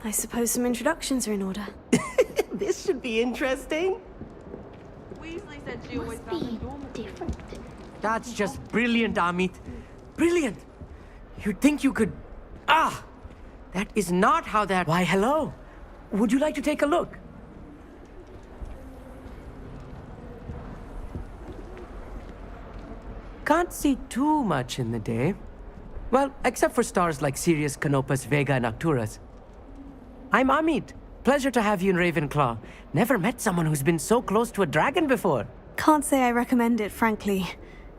I suppose some introductions are in order. This should be interesting. Weasley said she always found the dorm different. That's just brilliant, Amit. Brilliant. You'd think you could... Ah! That is not how that... Why, hello. Would you like to take a look? Can't see too much in the day. Well, except for stars like Sirius, Canopus, Vega, and Arcturus. I'm Amit. Pleasure to have you in Ravenclaw. Never met someone who's been so close to a dragon before. Can't say I recommend it, frankly.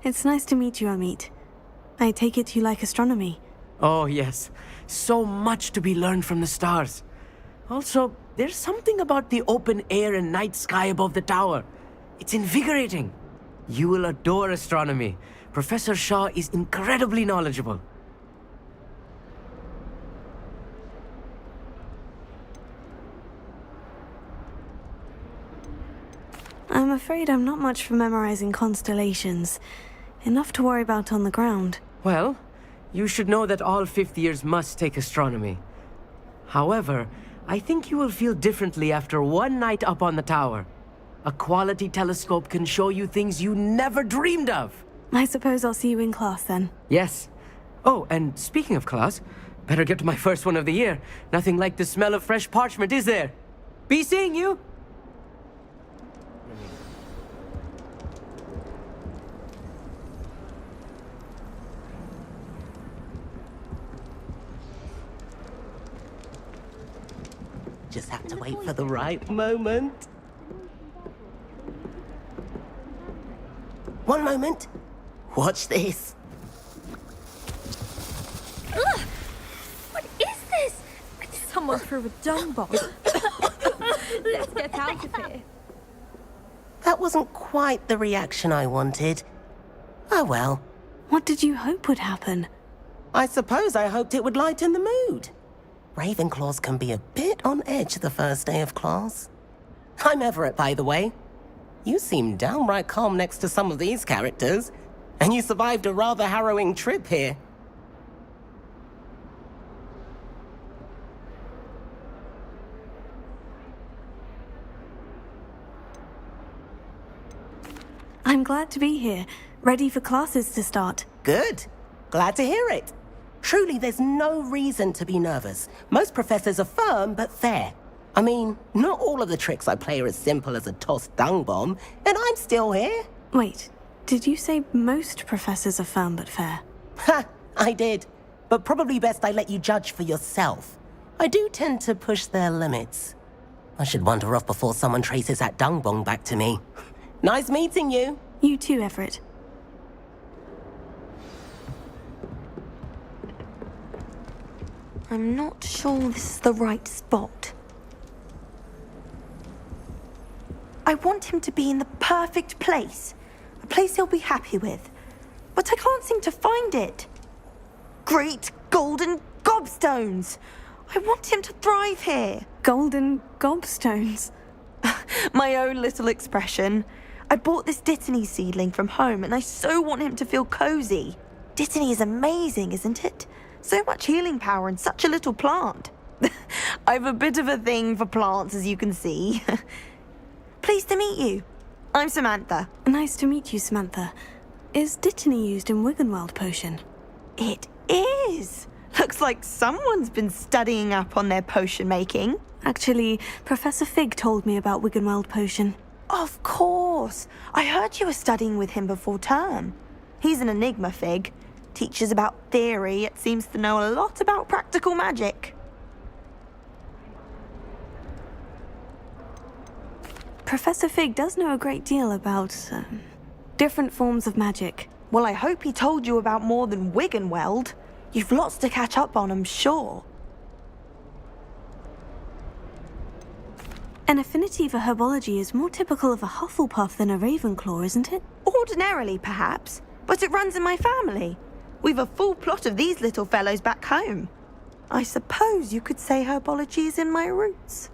It's nice to meet you, Amit. I take it you like astronomy. Oh, yes. So much to be learned from the stars. Also, there's something about the open air and night sky above the tower. It's invigorating. You will adore astronomy. Professor Shaw is incredibly knowledgeable. I'm afraid I'm not much for memorizing constellations. Enough to worry about on the ground. Well, you should know that all fifth years must take astronomy. However, I think you will feel differently after one night up on the tower. A quality telescope can show you things you never dreamed of. I suppose I'll see you in class then. Yes. Oh, and speaking of class, better get to my first one of the year. Nothing like the smell of fresh parchment, is there? Be seeing you! Just have to wait for the right moment. One moment. Watch this. Ugh! What is this? Someone threw a dung bomb. Let's get out of here. That wasn't quite the reaction I wanted. Oh well. What did you hope would happen? I suppose I hoped it would lighten the mood. Ravenclaws can be a bit on edge the first day of class. I'm Everett, by the way. You seem downright calm next to some of these characters, and you survived a rather harrowing trip here. I'm glad to be here, ready for classes to start. Good. Glad to hear it. Truly, there's no reason to be nervous. Most professors are firm but fair. I mean, not all of the tricks I play are as simple as a tossed dung bomb, and I'm still here. Wait, did you say most professors are firm but fair? Ha, I did. But probably best I let you judge for yourself. I do tend to push their limits. I should wander off before someone traces that dung bomb back to me. Nice meeting you. You too, Everett. I'm not sure this is the right spot. I want him to be in the perfect place. A place he'll be happy with. But I can't seem to find it. Great golden gobstones! I want him to thrive here. Golden gobstones. My own little expression. I bought this Dittany seedling from home and I so want him to feel cozy. Dittany is amazing, isn't it? So much healing power in such a little plant. I've a bit of a thing for plants, as you can see. Pleased to meet you. I'm Samantha. Nice to meet you, Samantha. Is Dittany used in Wiggenweld potion? It is. Looks like someone's been studying up on their potion making. Actually, Professor Fig told me about Wiggenweld potion. Of course. I heard you were studying with him before term. He's an enigma, Fig. Teaches about theory, yet seems to know a lot about practical magic. Professor Fig does know a great deal about, different forms of magic. Well, I hope he told you about more than Wiggenweld. You've lots to catch up on, I'm sure. An affinity for herbology is more typical of a Hufflepuff than a Ravenclaw, isn't it? Ordinarily, perhaps, but it runs in my family. We've a full plot of these little fellows back home. I suppose you could say herbology is in my roots.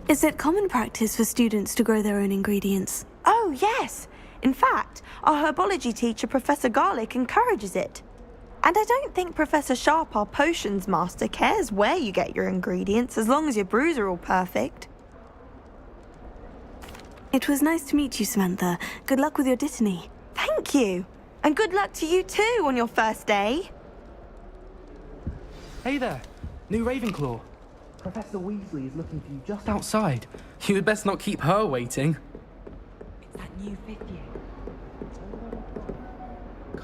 Is it common practice for students to grow their own ingredients? Oh, yes. In fact, our herbology teacher, Professor Garlick, encourages it. And I don't think Professor Sharp, our potions master, cares where you get your ingredients as long as your brews are all perfect. It was nice to meet you, Samantha. Good luck with your dittany. Thank you. And good luck to you too on your first day. Hey there, new Ravenclaw. Professor Weasley is looking for you just outside. You had best not keep her waiting. It's that new 50th.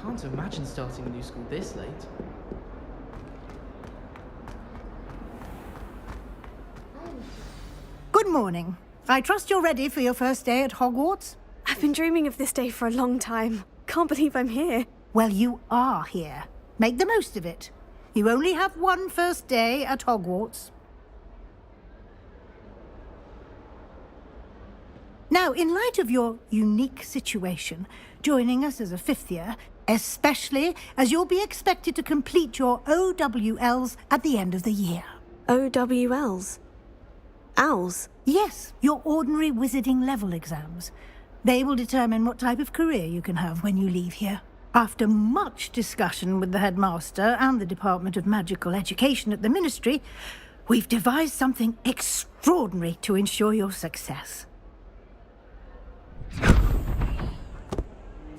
Can't imagine starting a new school this late. Good morning. I trust you're ready for your first day at Hogwarts? I've been dreaming of this day for a long time. Can't believe I'm here. Well, you are here. Make the most of it. You only have one first day at Hogwarts. Now, in light of your unique situation, joining us as a fifth year, especially as you'll be expected to complete your OWLs at the end of the year. OWLs? Owls? Yes, your ordinary wizarding level exams. They will determine what type of career you can have when you leave here. After much discussion with the headmaster and the Department of Magical Education at the Ministry, we've devised something extraordinary to ensure your success.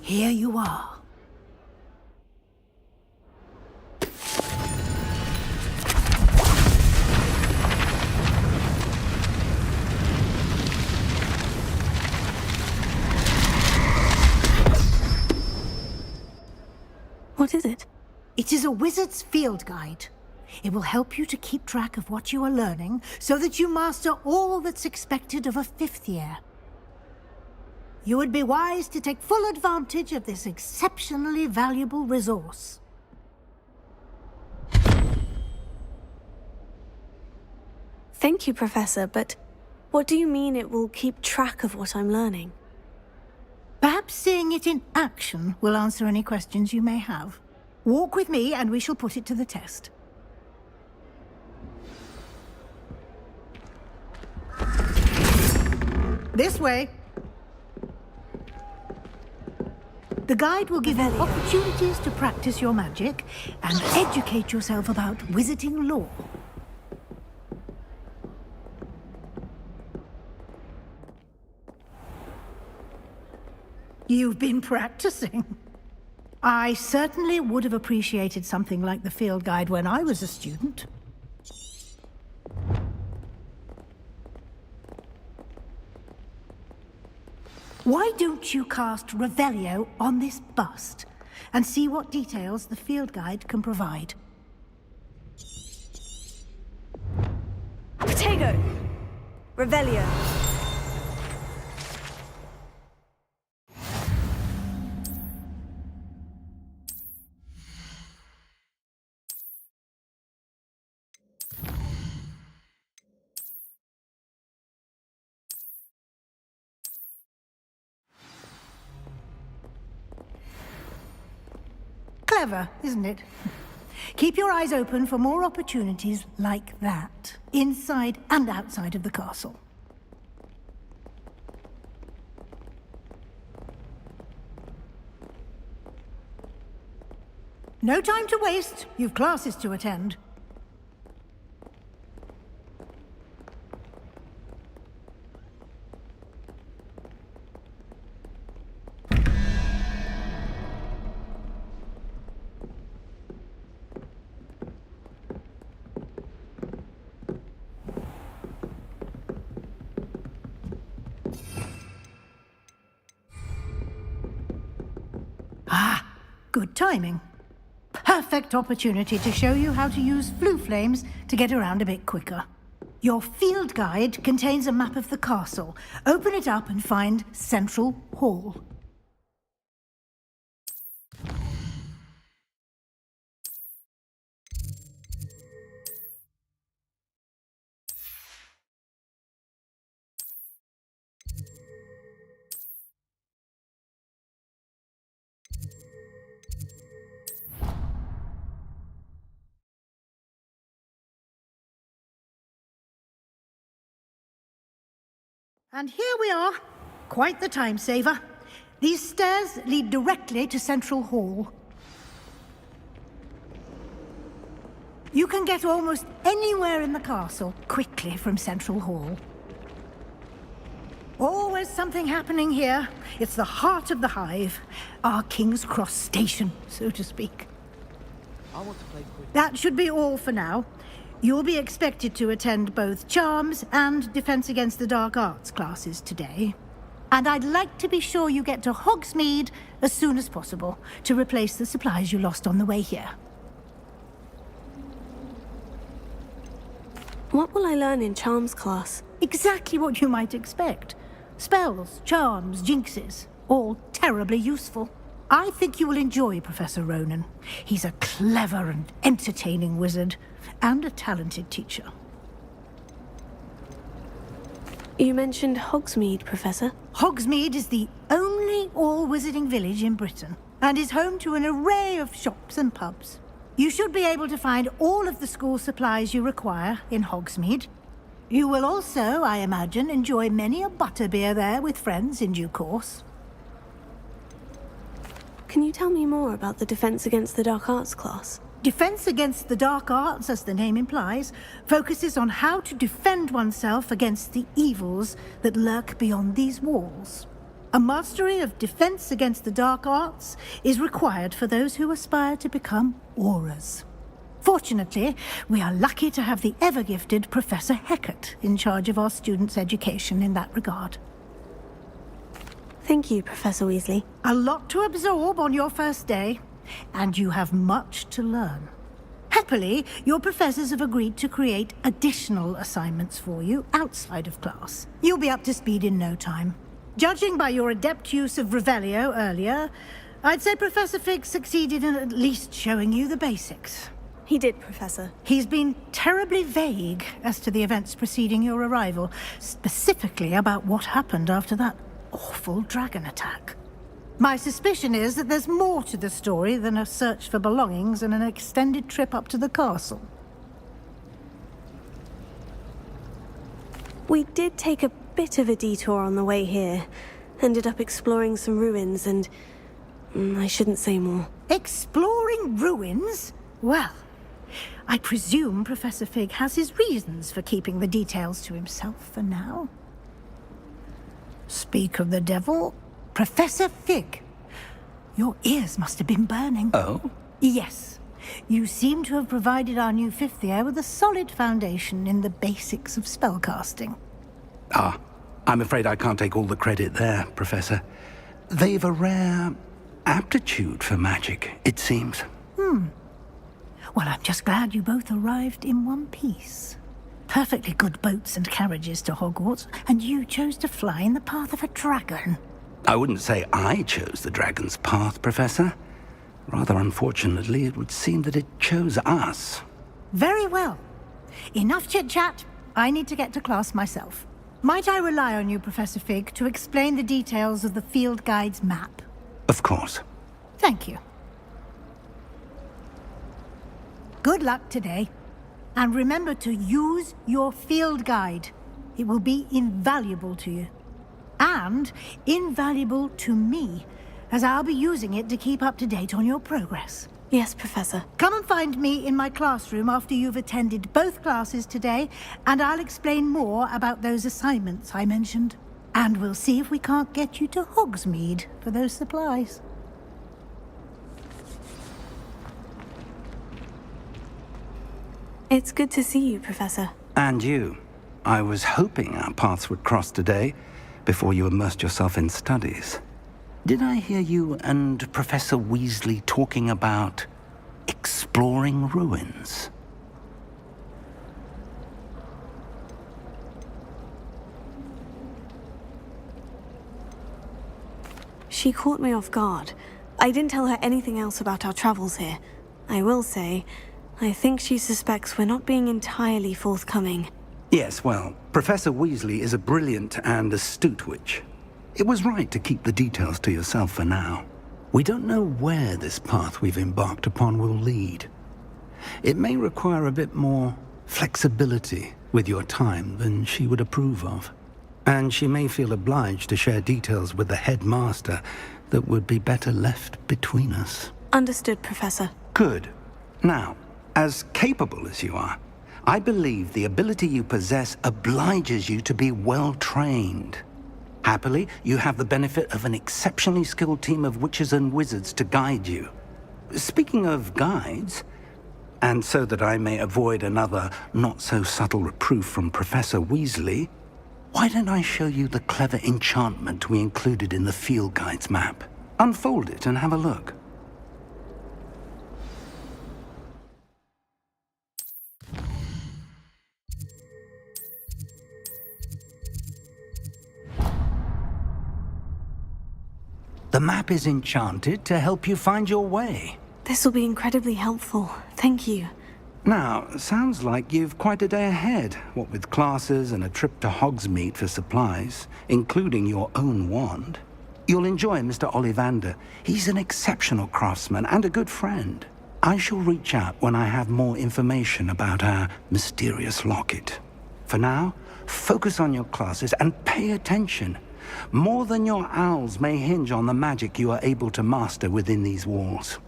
Here you are. What is it? It is a wizard's field guide. It will help you to keep track of what you are learning so that you master all that's expected of a fifth year. You would be wise to take full advantage of this exceptionally valuable resource. Thank you, Professor, but what do you mean it will keep track of what I'm learning? Perhaps seeing it in action will answer any questions you may have. Walk with me and we shall put it to the test. This way. The guide will give you opportunities to practice your magic and educate yourself about wizarding lore. You've been practicing. I certainly would have appreciated something like the field guide when I was a student. Why don't you cast Revelio on this bust and see what details the field guide can provide? Protego! Revelio. Clever, isn't it? Keep your eyes open for more opportunities like that, inside and outside of the castle. No time to waste. You've classes to attend. Good timing. Perfect opportunity to show you how to use flue flames to get around a bit quicker. Your field guide contains a map of the castle. Open it up and find Central Hall. And here we are. Quite the time saver. These stairs lead directly to Central Hall. You can get almost anywhere in the castle quickly from Central Hall. Always something happening here. It's the heart of the hive. Our King's Cross station, so to speak. That should be all for now. You'll be expected to attend both Charms and Defense Against the Dark Arts classes today. And I'd like to be sure you get to Hogsmeade as soon as possible to replace the supplies you lost on the way here. What will I learn in Charms class? Exactly what you might expect. Spells, charms, jinxes, all terribly useful. I think you will enjoy Professor Ronan. He's a clever and entertaining wizard, and a talented teacher. You mentioned Hogsmeade, Professor. Hogsmeade is the only all-wizarding village in Britain, and is home to an array of shops and pubs. You should be able to find all of the school supplies you require in Hogsmeade. You will also, I imagine, enjoy many a butterbeer there with friends in due course. Can you tell me more about the Defense Against the Dark Arts class? Defense Against the Dark Arts, as the name implies, focuses on how to defend oneself against the evils that lurk beyond these walls. A mastery of Defense Against the Dark Arts is required for those who aspire to become Aurors. Fortunately, we are lucky to have the ever-gifted Professor Hecat in charge of our students' education in that regard. Thank you, Professor Weasley. A lot to absorb on your first day, and you have much to learn. Happily, your professors have agreed to create additional assignments for you outside of class. You'll be up to speed in no time. Judging by your adept use of Revelio earlier, I'd say Professor Fig succeeded in at least showing you the basics. He did, Professor. He's been terribly vague as to the events preceding your arrival, specifically about what happened after that awful dragon attack. My suspicion is that there's more to the story than a search for belongings and an extended trip up to the castle. We did take a bit of a detour on the way here. Ended up exploring some ruins and... I shouldn't say more. Exploring ruins? Well, I presume Professor Fig has his reasons for keeping the details to himself for now. Speak of the devil, Professor Fig. Your ears must have been burning. Oh? Yes. You seem to have provided our new fifth year with a solid foundation in the basics of spellcasting. Ah, I'm afraid I can't take all the credit there, Professor. They've a rare aptitude for magic, it seems. Well, I'm just glad you both arrived in one piece. Perfectly good boats and carriages to Hogwarts, and you chose to fly in the path of a dragon. I wouldn't say I chose the dragon's path, Professor. Rather unfortunately, it would seem that it chose us. Very well. Enough chit-chat. I need to get to class myself. Might I rely on you, Professor Fig, to explain the details of the field guide's map? Of course. Thank you. Good luck today. And remember to use your field guide. It will be invaluable to you. And invaluable to me, as I'll be using it to keep up to date on your progress. Yes, Professor. Come and find me in my classroom after you've attended both classes today, and I'll explain more about those assignments I mentioned. And we'll see if we can't get you to Hogsmeade for those supplies. It's good to see you, Professor. And you. I was hoping our paths would cross today, before you immersed yourself in studies. Did I hear you and Professor Weasley talking about exploring ruins? She caught me off guard. I didn't tell her anything else about our travels here. I will say, I think she suspects we're not being entirely forthcoming. Yes, well, Professor Weasley is a brilliant and astute witch. It was right to keep the details to yourself for now. We don't know where this path we've embarked upon will lead. It may require a bit more flexibility with your time than she would approve of. And she may feel obliged to share details with the headmaster that would be better left between us. Understood, Professor. Good. Now, As capable as you are, I believe the ability you possess obliges you to be well trained. Happily, you have the benefit of an exceptionally skilled team of witches and wizards to guide you. Speaking of guides, and so that I may avoid another not-so-subtle reproof from Professor Weasley, why don't I show you the clever enchantment we included in the field guide's map? Unfold it and have a look. The map is enchanted to help you find your way. This will be incredibly helpful. Thank you. Now, sounds like you've quite a day ahead, what with classes and a trip to Hogsmeade for supplies, including your own wand. You'll enjoy Mr. Ollivander. He's an exceptional craftsman and a good friend. I shall reach out when I have more information about our mysterious locket. For now, focus on your classes and pay attention. More than your owls may hinge on the magic you are able to master within these walls.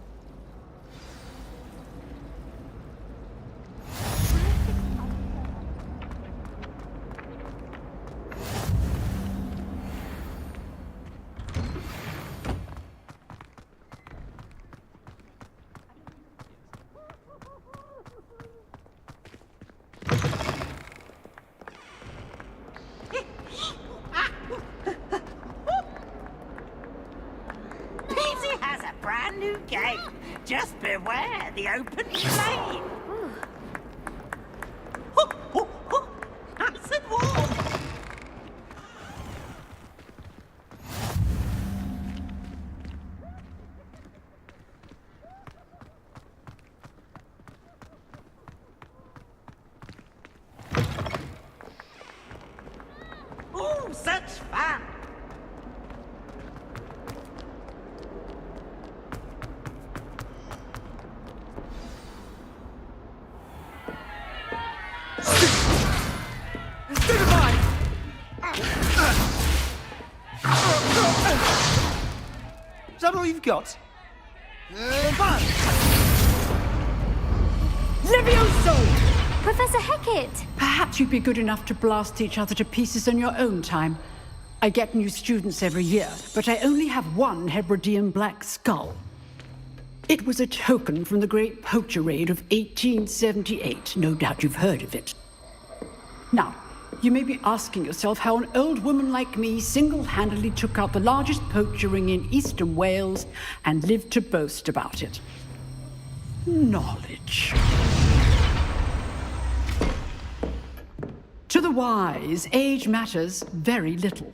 Just beware the open flame. Nice and warm. Oh, such fun. Is that all you've got? Levioso! Professor Hecat! Perhaps you'd be good enough to blast each other to pieces in your own time. I get new students every year, but I only have one Hebridean black skull. It was a token from the Great Poacher Raid of 1878. No doubt you've heard of it. Now, you may be asking yourself how an old woman like me single-handedly took out the largest poacher ring in eastern Wales and lived to boast about it. Knowledge. To the wise, age matters very little.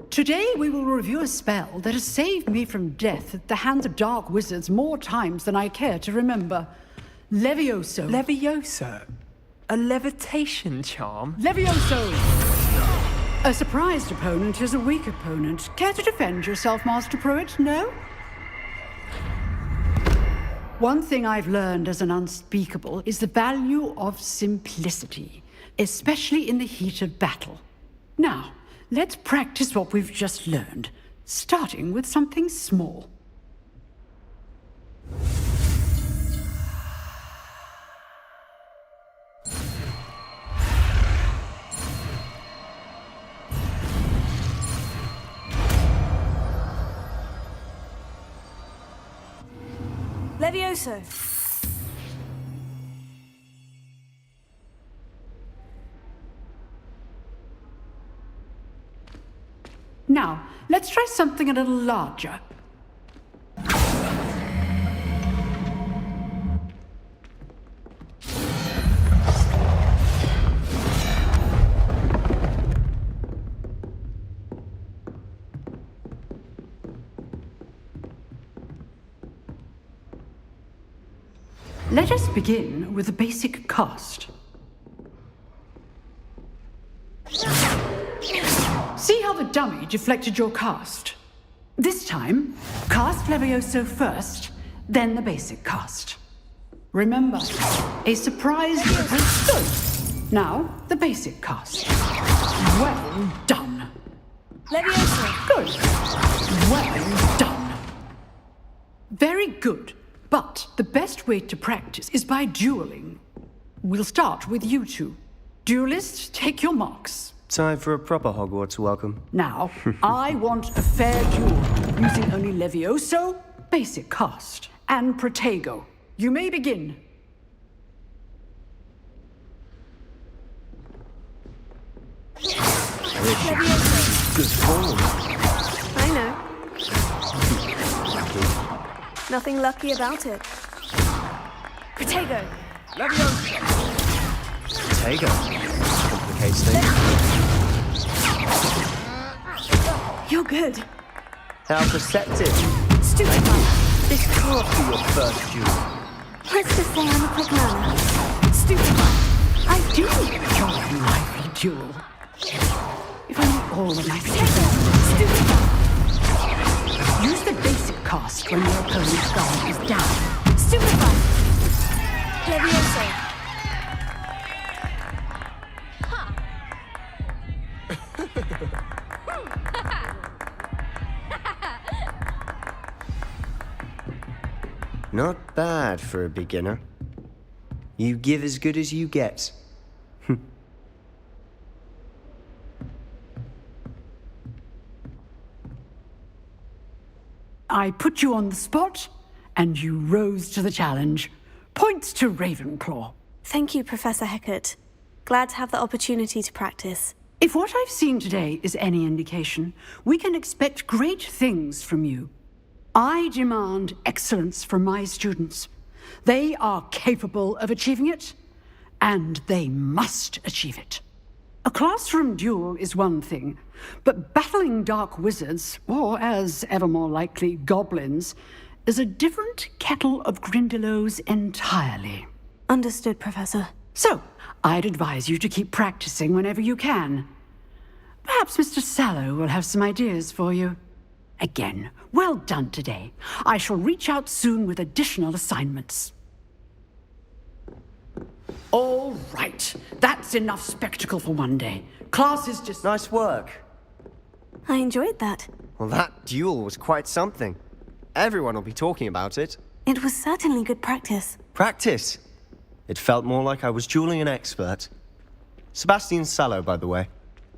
Today we will review a spell that has saved me from death at the hands of dark wizards more times than I care to remember. Levioso. Levioso? A levitation charm? Levioso! A surprised opponent is a weak opponent. Care to defend yourself, Master Pruitt? No? One thing I've learned as an unspeakable is the value of simplicity, especially in the heat of battle. Now, let's practice what we've just learned, starting with something small. Levioso. Now, let's try something a little larger. Let us begin with the basic cast. See how the dummy deflected your cast? This time, cast Levioso first, then the basic cast. Remember, a surprise good. Now, the basic cast. Well done. Levioso. Good. Well done. Very good. But the best way to practice is by dueling. We'll start with you two. Duelists, take your marks. Time for a proper Hogwarts welcome. Now, I want a fair duel, using only Levioso, basic cast, and Protego. You may begin. Good form. I know. Nothing lucky about it. Protego. Protego. Complicates things. You're good. How perceptive. Stupefy. This can't be your first duel. Let's just say I'm a quick learner. Stupefy. I do enjoy a lively duel. If only all of my Stupefy. Use the basic cast when your opponent's guard is down. Stupefy. Levioso. Not bad for a beginner. You give as good as you get. I put you on the spot, and you rose to the challenge. Points to Ravenclaw. Thank you, Professor Hecat. Glad to have the opportunity to practice. If what I've seen today is any indication, we can expect great things from you. I demand excellence from my students. They are capable of achieving it, and they must achieve it. A classroom duel is one thing, but battling dark wizards, or as ever more likely, goblins, is a different kettle of Grindylows entirely. Understood, Professor. So, I'd advise you to keep practicing whenever you can. Perhaps Mr. Sallow will have some ideas for you. Again, well done today. I shall reach out soon with additional assignments. All right, that's enough spectacle for one day. Class is just... Nice work. I enjoyed that. Well, that duel was quite something. Everyone will be talking about it. It was certainly good practice. Practice? It felt more like I was dueling an expert. Sebastian Sallow, by the way.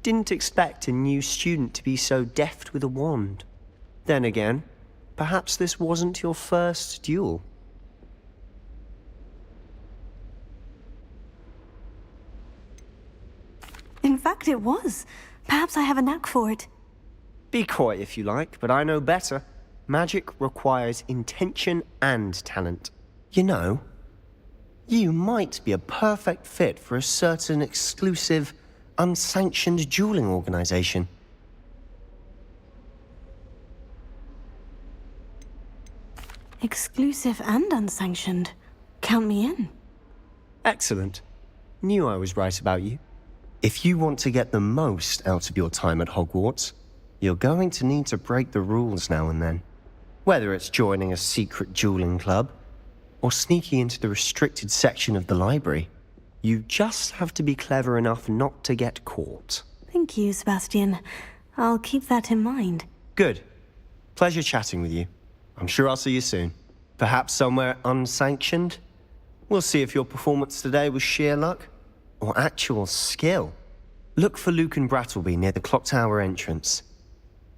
Didn't expect a new student to be so deft with a wand. Then again, perhaps this wasn't your first duel. In fact, it was. Perhaps I have a knack for it. Be coy if you like, but I know better. Magic requires intention and talent. You know, you might be a perfect fit for a certain exclusive, unsanctioned dueling organization. Exclusive and unsanctioned. Count me in. Excellent. Knew I was right about you. If you want to get the most out of your time at Hogwarts, you're going to need to break the rules now and then. Whether it's joining a secret dueling club, or sneaking into the restricted section of the library, you just have to be clever enough not to get caught. Thank you, Sebastian. I'll keep that in mind. Good. Pleasure chatting with you. I'm sure I'll see you soon. Perhaps somewhere unsanctioned? We'll see if your performance today was sheer luck or actual skill. Look for Luke and Brattleby near the clock tower entrance.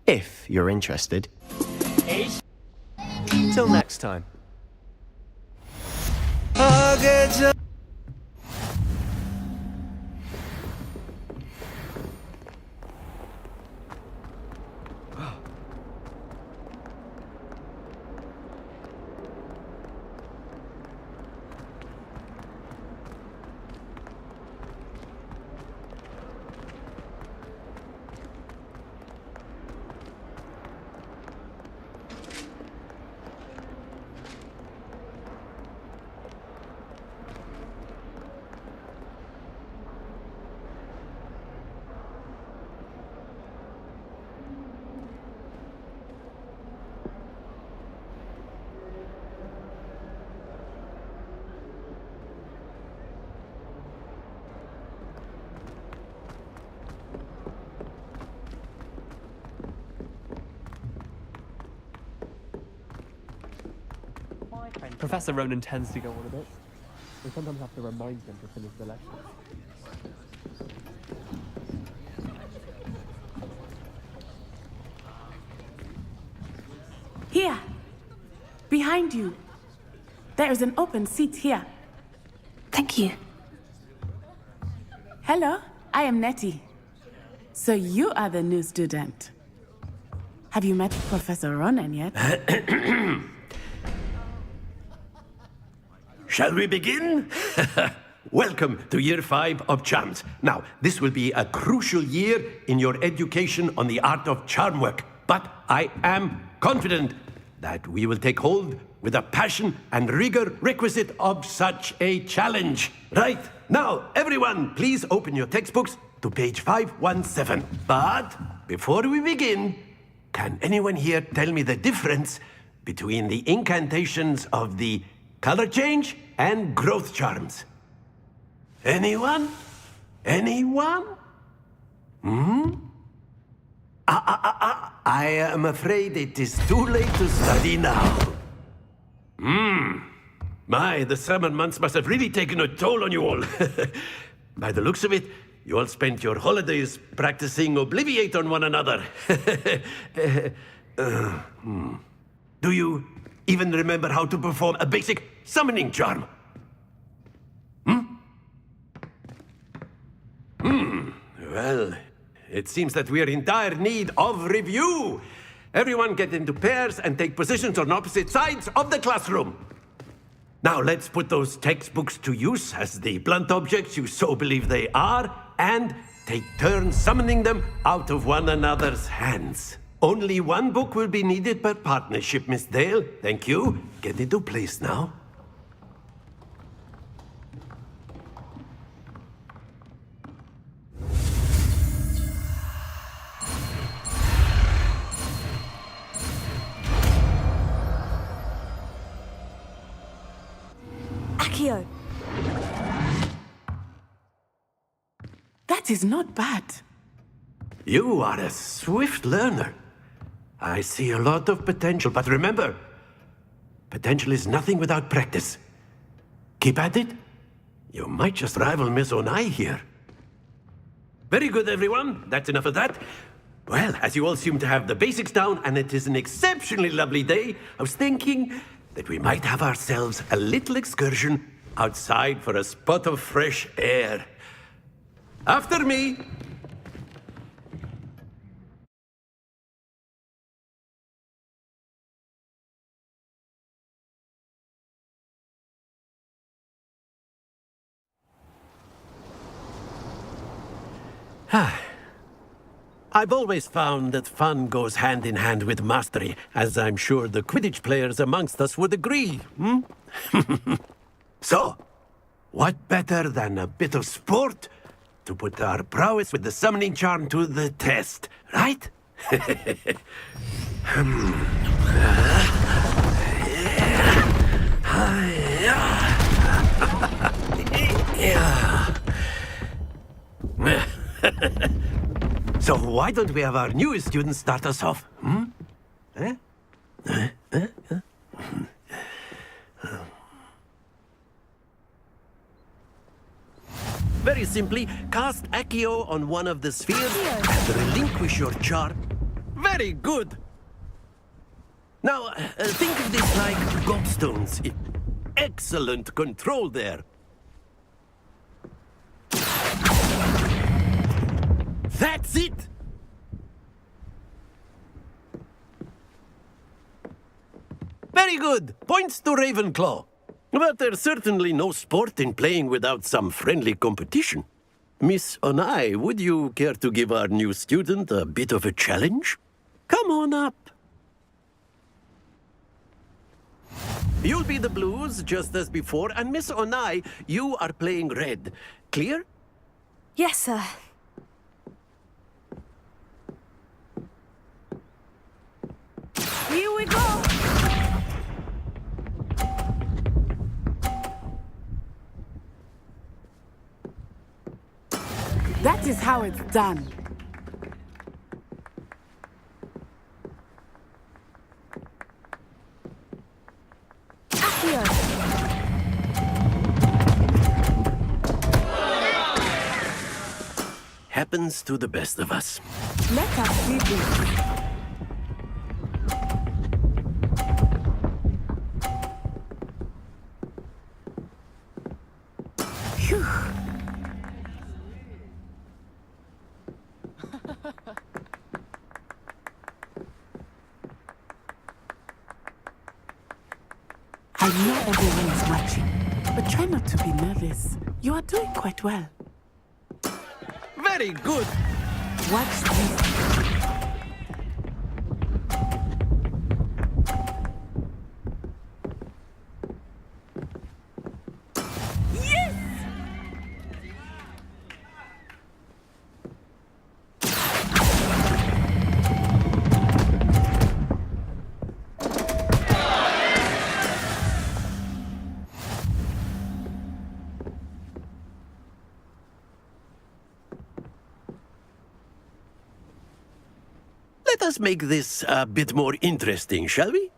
If you're interested. Till next time. Professor Ronan tends to go on a bit. We sometimes have to remind him to finish the lecture. Here, behind you. There is an open seat here. Thank you. Hello, I am Nettie. So you are the new student. Have you met Professor Ronan yet? Shall we begin? Welcome to Year 5 of Charms. Now, this will be a crucial year in your education on the art of charm work. But I am confident that we will take hold with the passion and rigor requisite of such a challenge. Right, now, everyone, please open your textbooks to page 517. But before we begin, can anyone here tell me the difference between the incantations of the color change and growth charms? Anyone? Anyone? I am afraid it is too late to study now. My, the summer months must have really taken a toll on you all. By the looks of it, you all spent your holidays practicing Obliviate on one another. Do you even remember how to perform a basic summoning charm? Well, it seems that we are in dire need of review. Everyone get into pairs and take positions on opposite sides of the classroom. Now let's put those textbooks to use as the blunt objects you so believe they are, and take turns summoning them out of one another's hands. Only one book will be needed per partnership, Miss Dale. Thank you. Get into place now. Accio. That is not bad. You are a swift learner. I see a lot of potential, but remember, potential is nothing without practice. Keep at it. You might just rival Miss Onai here. Very good, everyone. That's enough of that. Well, as you all seem to have the basics down, and it is an exceptionally lovely day, I was thinking that we might have ourselves a little excursion outside for a spot of fresh air. After me. I've always found that fun goes hand in hand with mastery, as I'm sure the Quidditch players amongst us would agree. So, what better than a bit of sport to put our prowess with the summoning charm to the test, right? So why don't we have our newest student start us off? Very simply, cast Accio on one of the spheres and relinquish your charm. Very good! Now, think of this like gobstones. Excellent control there. That's it! Very good! Points to Ravenclaw. But there's certainly no sport in playing without some friendly competition. Miss Onai, would you care to give our new student a bit of a challenge? Come on up. You'll be the blues, just as before, and Miss Onai, you are playing red. Clear? Yes, sir. Here we go! That is how it's done. Accio! happens to the best of us. Let us see this. Phew. I know everyone is watching, but try not to be nervous. You are doing quite well. Very good. Watch this. Yes! Let us make this a bit more interesting, shall we?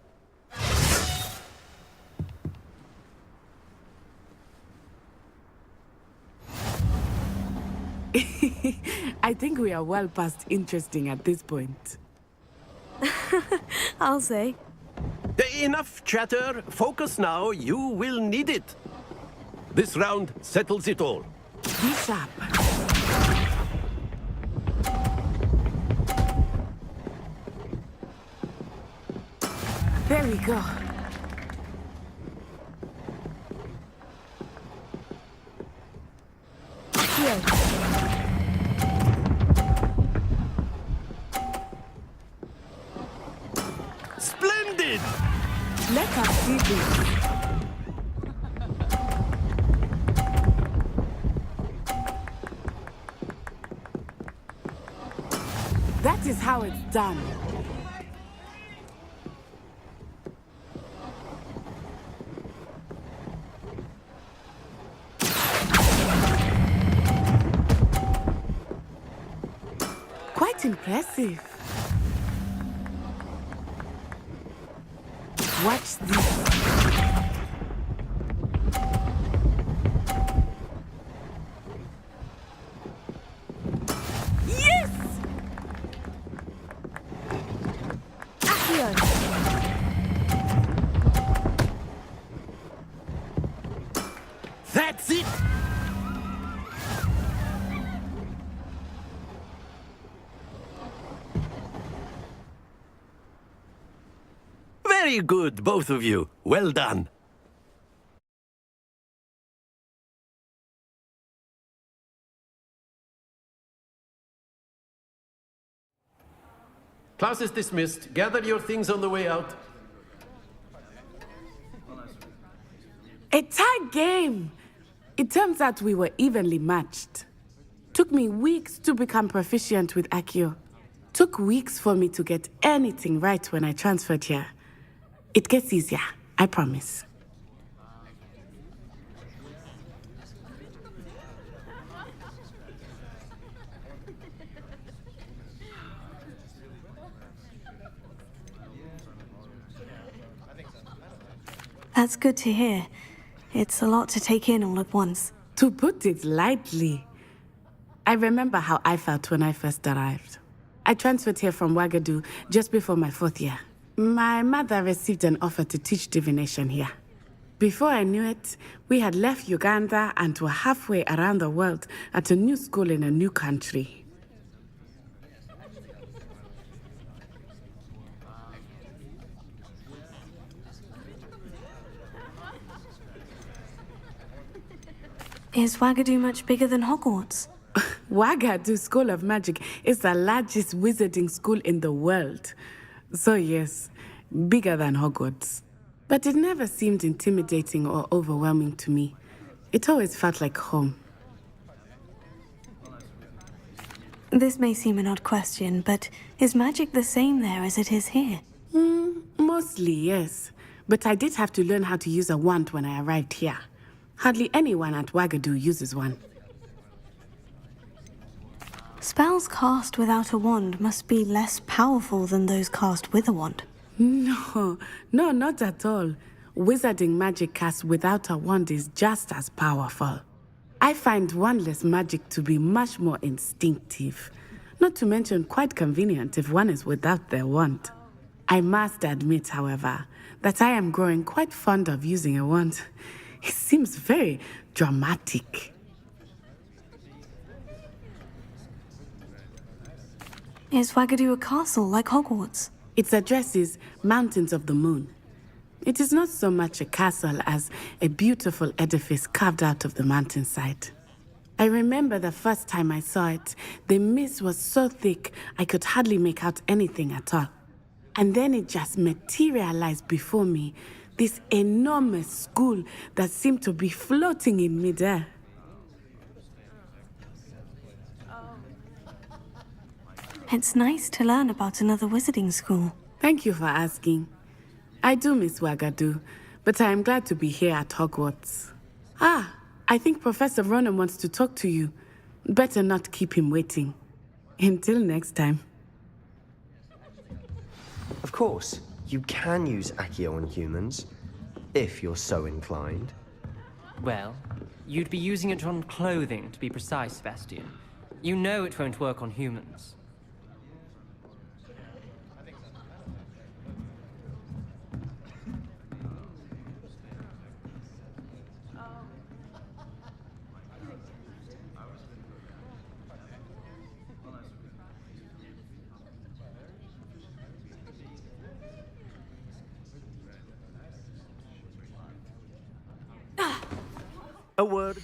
I think we are well past interesting at this point. I'll say. Enough chatter. Focus now. You will need it. This round settles it all. Be sharp. There we go. Here. Splendid! Let us see this. That is how it's done. Quite impressive. Watch this. Yes! Accio. That's it! Very good, both of you. Well done. Class is dismissed. Gather your things on the way out. A tie game! It turns out we were evenly matched. Took me weeks to become proficient with Accio. Took weeks for me to get anything right when I transferred here. It gets easier, I promise. That's good to hear. It's a lot to take in all at once. To put it lightly, I remember how I felt when I first arrived. I transferred here from Ouagadougou just before my 4th year. My mother received an offer to teach divination here. Before I knew it, we had left Uganda and were halfway around the world at a new school in a new country. Is Ouagadougou much bigger than Hogwarts? Ouagadougou School of Magic is the largest wizarding school in the world. So yes, bigger than Hogwarts. But it never seemed intimidating or overwhelming to me. It always felt like home. This may seem an odd question, but is magic the same there as it is here? Mostly, yes. But I did have to learn how to use a wand when I arrived here. Hardly anyone at Ouagadougou uses one. Spells cast without a wand must be less powerful than those cast with a wand. No, not at all. Wizarding magic cast without a wand is just as powerful. I find wandless magic to be much more instinctive, not to mention quite convenient if one is without their wand. I must admit, however, that I am growing quite fond of using a wand. It seems very dramatic. Is Wagadu a castle like Hogwarts? Its address is Mountains of the Moon. It is not so much a castle as a beautiful edifice carved out of the mountainside. I remember the first time I saw it, the mist was so thick I could hardly make out anything at all. And then it just materialized before me, this enormous school that seemed to be floating in midair. It's nice to learn about another wizarding school. Thank you for asking. I do miss Wagadu, but I am glad to be here at Hogwarts. Ah, I think Professor Ronan wants to talk to you. Better not keep him waiting. Until next time. Of course, you can use Accio on humans, if you're so inclined. Well, you'd be using it on clothing, to be precise, Sebastian. You know it won't work on humans. A word.